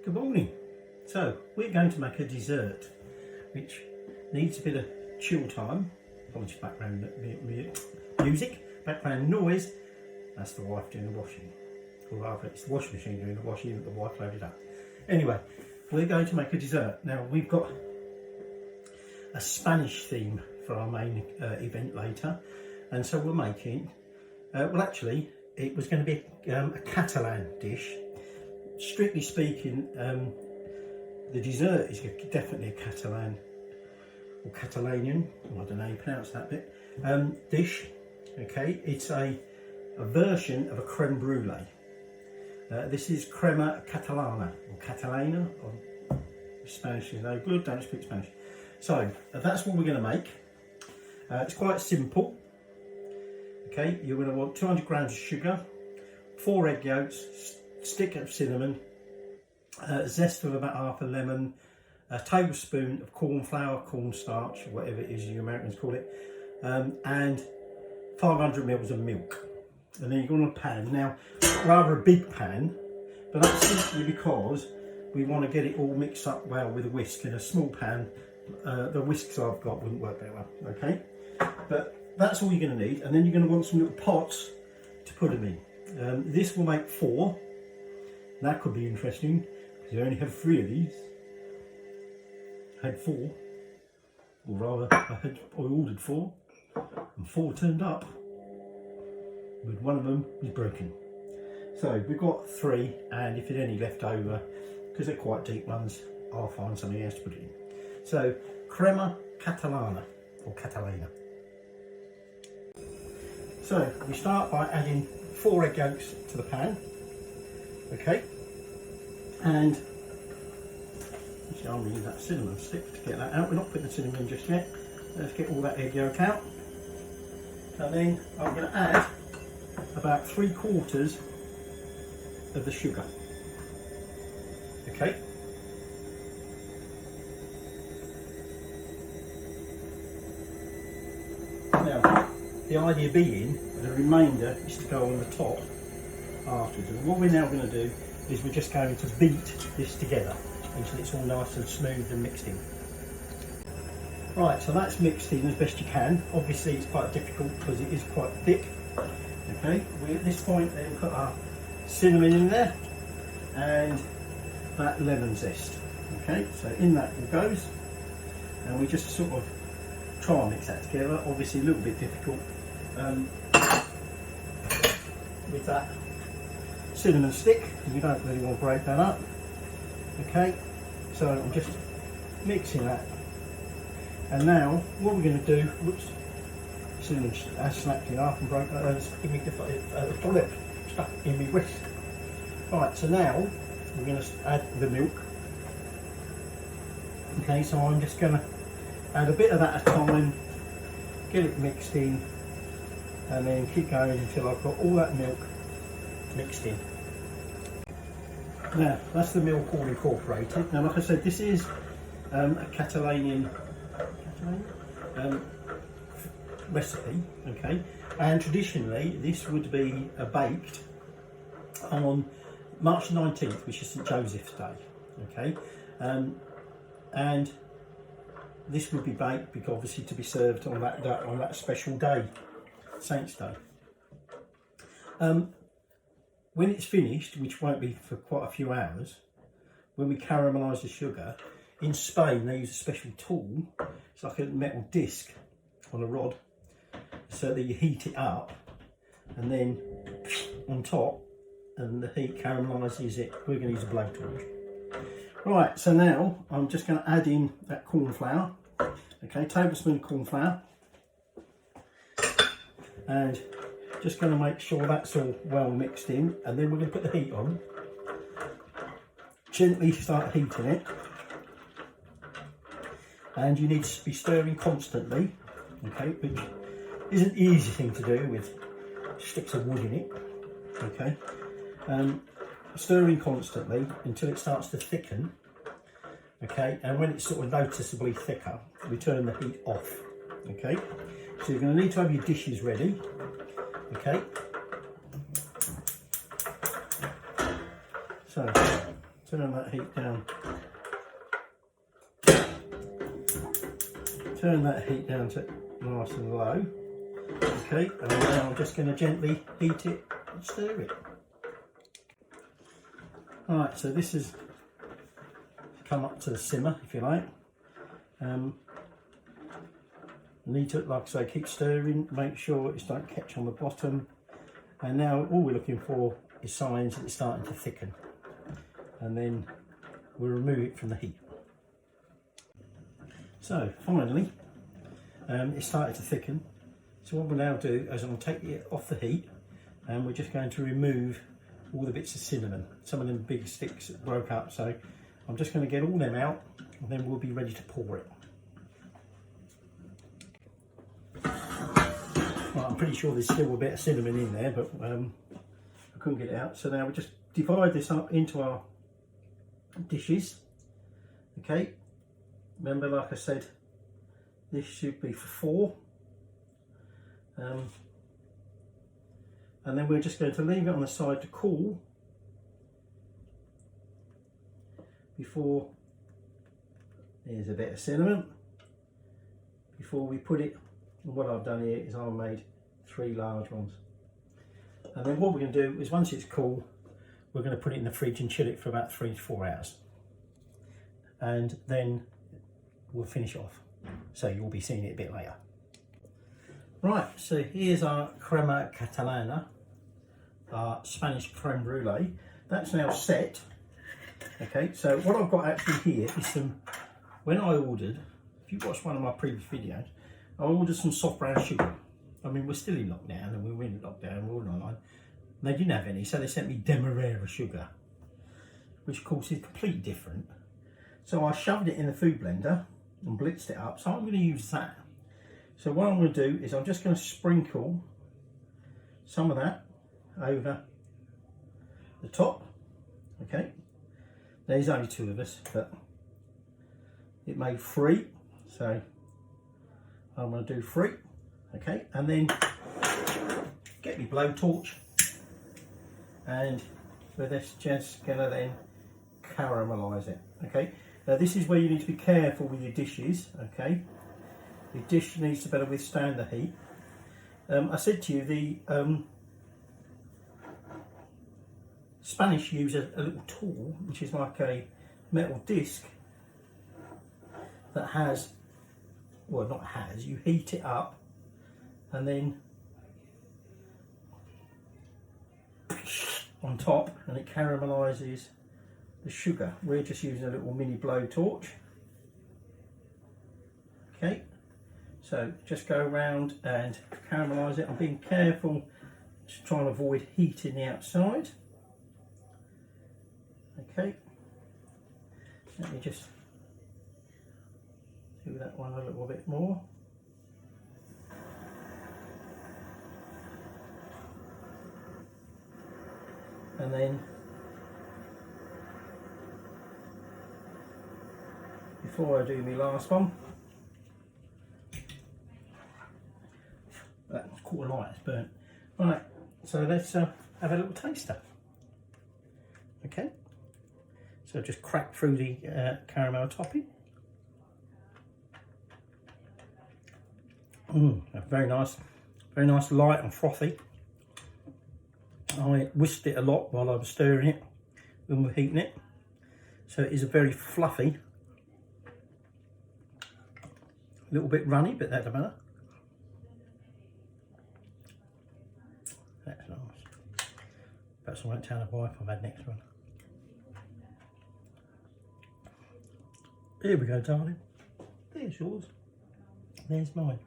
Good morning. So we're going to make a dessert which needs a bit of chill time. Apologies, background music, background noise. That's the wife doing the washing, or rather it's the washing machine doing the washing that the wife loaded up. Anyway, we're going to make a dessert. Now we've got a Spanish theme for our main event later, and so we're making, well actually it was going to be a Catalan dish. Strictly speaking, the dessert is definitely a Catalan or Catalanian, I don't know how you pronounce that bit, dish. Okay, it's a version of a creme brulee. This is Crema Catalana or Catalana, or Spanish is no good, don't speak Spanish. So that's what we're going to make. It's quite simple. Okay, you're going to want 200 grams of sugar, 4 egg yolks, stick of cinnamon, zest of about half a lemon, a tablespoon of corn flour, cornstarch, whatever it is you Americans call it, and 500 ml of milk. And then you go on a pan. Now, rather a big pan, but that's simply because we want to get it all mixed up well with a whisk. In a small pan, the whisks I've got wouldn't work very well, okay? But that's all you're going to need. And then you're going to want some little pots to put them in. This will make 4. That could be interesting because you only have 3 of these. I had 4, or rather I ordered 4 and 4 turned up, but one of them is broken. So we've got 3, and if there's any left over, because they're quite deep ones, I'll find something else to put it in. So Crema Catalana or Catalana. So we start by adding 4 egg yolks to the pan. Okay, and actually I'll use that cinnamon stick to get that out. We're not putting the cinnamon in just yet. Let's get all that egg yolk out, and then I'm going to add about 3/4 of the sugar. Okay. Now, the idea being the remainder is to go on the top afterwards. And what we're now going to do is we're just going to beat this together until it's all nice and smooth and mixed in. Right, so that's mixed in as best you can. Obviously it's quite difficult because it is quite thick. Okay, we at this point then put our cinnamon in there and that lemon zest. Okay, so in that it goes, and we just sort of try and mix that together. Obviously a little bit difficult with that cinnamon stick, because you don't really want to break that up. Okay, so I'm just mixing that, and now what we're going to do, whoops, cinnamon snapped in half and broke that, give me the stuck in my wrist. Right, so now we're going to add the milk. Okay, so I'm just going to add a bit of that at a time, get it mixed in, and then keep going until I've got all that milk mixed in. Now that's the milk all incorporated. Now like I said, this is a Catalan recipe, okay, and traditionally this would be baked on March 19th, which is St Joseph's Day, okay, and this would be baked because obviously to be served on that special day, Saint's Day. When it's finished, which won't be for quite a few hours, when we caramelise the sugar, in Spain they use a special tool. It's like a metal disc on a rod, so that you heat it up, and then on top, and the heat caramelises it. We're going to use a blowtorch. Right, so now I'm just going to add in that corn flour. Okay, tablespoon of corn flour, and just going to make sure that's all well mixed in, and then we're going to put the heat on. Gently start heating it, and you need to be stirring constantly, okay, which is an easy thing to do with sticks of wood in it, okay. Stirring constantly until it starts to thicken, okay, and when it's sort of noticeably thicker, we turn the heat off, okay. So you're going to need to have your dishes ready, okay. So turn that heat down. Turn that heat down to nice and low. Okay, and now I'm just going to gently heat it and stir it. Alright, so this has come up to the simmer, if you like. Need to, like I say, keep stirring, make sure it don't catch on the bottom. And now all we're looking for is signs that it's starting to thicken. And then we'll remove it from the heat. So finally, it started to thicken. So what we'll now do is I'm going to take it off the heat, and we're just going to remove all the bits of cinnamon. Some of them big sticks that broke up. So I'm just going to get all them out, and then we'll be ready to pour it. Well, I'm pretty sure there's still a bit of cinnamon in there, but I couldn't get it out. So now we just divide this up into our dishes. Okay, remember, like I said, this should be for 4. And then we're just going to leave it on the side to cool before, here's a bit of cinnamon, before we put it. And what I've done here is I've made 3 large ones. And then what we're going to do is, once it's cool, we're going to put it in the fridge and chill it for about 3 to 4 hours. And then we'll finish off. So you'll be seeing it a bit later. Right, so here's our Crema Catalana, our Spanish Creme Brulee. That's now set. Okay, so what I've got actually here is some, when I ordered, if you watched one of my previous videos, I ordered some soft brown sugar. I mean, we're still in lockdown, and we were in lockdown, we're all online. They didn't have any, so they sent me Demerara sugar, which of course is completely different. So I shoved it in the food blender and blitzed it up, so I'm going to use that. So what I'm going to do is I'm just going to sprinkle some of that over the top. Okay, there's only 2 of us, but it made 3, so I'm going to do 3. Okay, and then get my blowtorch, and we're just going to then caramelise it. Okay, now this is where you need to be careful with your dishes. Okay, your dish needs to better withstand the heat. I said to you, the Spanish use a little tool, which is like a metal disc that has, well, not has, you heat it up and then on top, and it caramelises the sugar. We're just using a little mini blowtorch. Okay, so just go around and caramelise it. I'm being careful to try and avoid heating the outside. Okay, let me just do that one a little bit more. And then before I do my last one, that's quarter light, it's burnt. Right, so let's have a little taster. Okay, so just crack through the caramel topping. Very nice light and frothy. I whisked it a lot while I was stirring it when we were heating it, so it is a very fluffy, a little bit runny, but that doesn't matter. That's nice. Perhaps I won't tell the wife I've had next one. Here we go, darling. There's yours. There's mine.